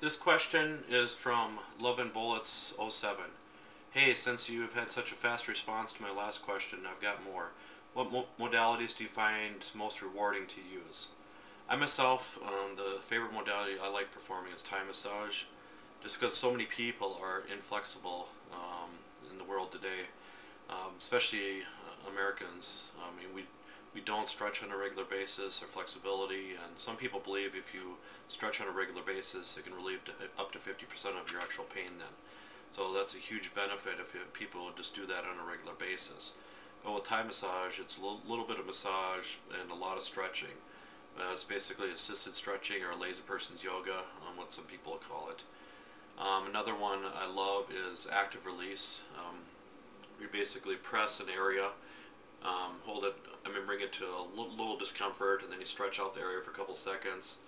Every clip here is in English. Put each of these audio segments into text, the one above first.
This question is from Love and Bullets '07. Hey, since you've had such a fast response to my last question, I've got more. What modalities do you find most rewarding to use? I myself, the favorite modality I like performing is Thai massage, just because so many people are inflexible in the world today, especially Americans. I mean, we don't stretch on a regular basis or flexibility, and some people believe if you stretch on a regular basis, it can relieve up to 50% of your actual pain then. So that's a huge benefit if people just do that on a regular basis. But with Thai massage, it's a little bit of massage and a lot of stretching. It's basically assisted stretching or lazy person's yoga, what some people call it. Another one I love is active release. You basically press an area, hold it, bring it to a little discomfort, and then you stretch out the area for a couple seconds.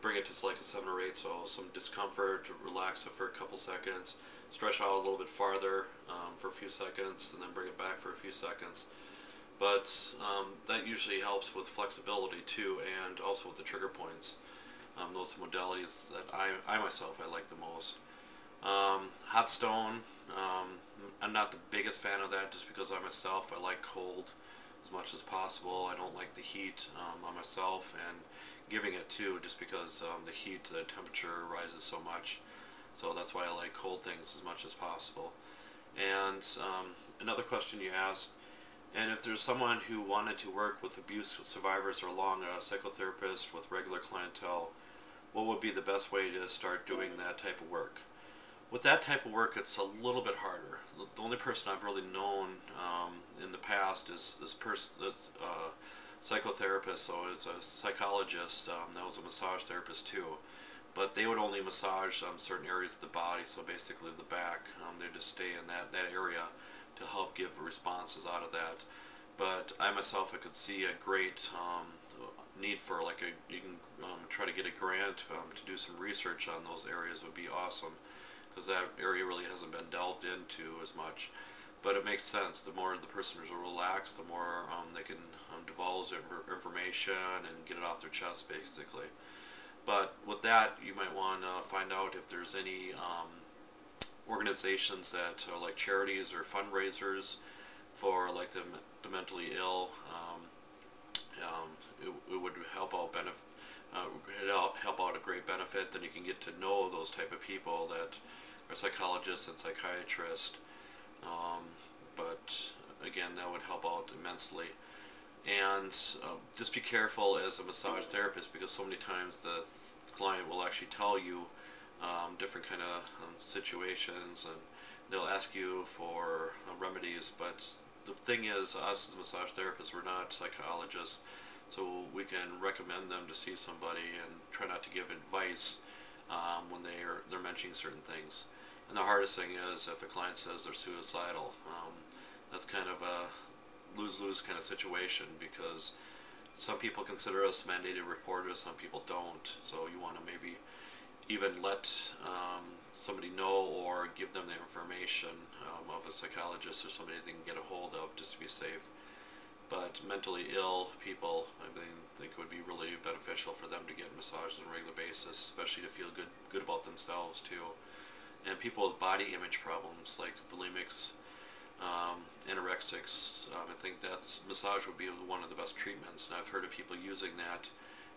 Bring it to like a 7 or 8, so some discomfort, relax it for a couple seconds, stretch out a little bit farther for a few seconds, and then bring it back for a few seconds. But that usually helps with flexibility too, and also with the trigger points. Those modalities that I myself I like the most. Hot stone, I'm not the biggest fan of that just because I myself I like cold as much as possible. I don't like the heat on myself, and giving it too just because the heat, the temperature rises so much. So that's why I like cold things as much as possible. And another question you asked, and if there's someone who wanted to work with abuse survivors or along a psychotherapist with regular clientele, what would be the best way to start doing that type of work? With that type of work, it's a little bit harder. The only person I've really known in the past is this person that's psychotherapist, so it's a psychologist that was a massage therapist too. But they would only massage certain areas of the body, so basically the back. They just stay in that area to help give responses out of that. But I myself, I could see a great need for you can try to get a grant to do some research on those areas would be awesome, because that area really hasn't been delved into as much. But it makes sense. The more the person is relaxed, the more they can divulge information and get it off their chest, basically. But with that, you might want to find out if there's any organizations that are like charities or fundraisers for like the mentally ill. It would help out help out a great benefit. Then you can get to know those type of people that are psychologists and psychiatrists. But again, that would help out immensely. And just be careful as a massage therapist, because so many times the client will actually tell you different kind of situations, and they'll ask you for remedies. But the thing is, us as massage therapists, we're not psychologists, so we can recommend them to see somebody and try not to give advice when they're mentioning certain things. And the hardest thing is if a client says they're suicidal. That's kind of a lose-lose kind of situation, because some people consider us mandated reporters, some people don't. So you want to maybe even let somebody know or give them the information of a psychologist or somebody they can get a hold of just to be safe. But mentally ill people, I think it would be really beneficial for them to get massaged on a regular basis, especially to feel good about themselves too. And people with body image problems like bulimics, anorexics, I think that's massage would be one of the best treatments, and I've heard of people using that.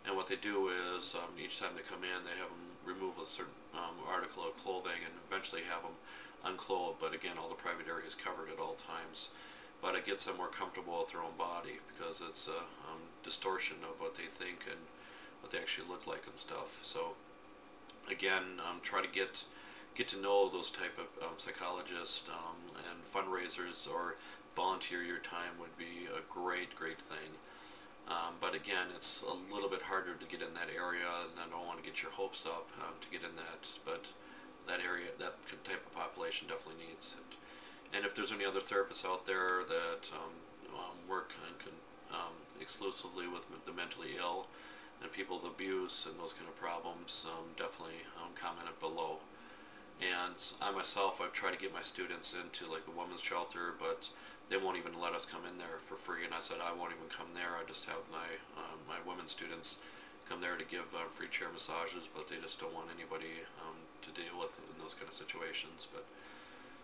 And what they do is each time they come in, they have them remove a certain article of clothing and eventually have them unclothed. But again, all the private area is covered at all times. But it gets them more comfortable with their own body, because it's a distortion of what they think and what they actually look like and stuff. So again, try to get to know those type of psychologists, and fundraisers or volunteer your time would be a great thing. But again, it's a little bit harder to get in that area, and I don't want to get your hopes up to get in that, but that area, that type of population definitely needs it. And if there's any other therapists out there that work exclusively with the mentally ill and people with abuse and those kind of problems, definitely comment it below. And I myself, I've tried to get my students into like the women's shelter, but they won't even let us come in there for free. And I said I won't even come there. I just have my women students come there to give free chair massages, but they just don't want anybody situations. But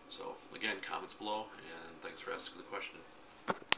so again, comments below, and thanks for asking the question.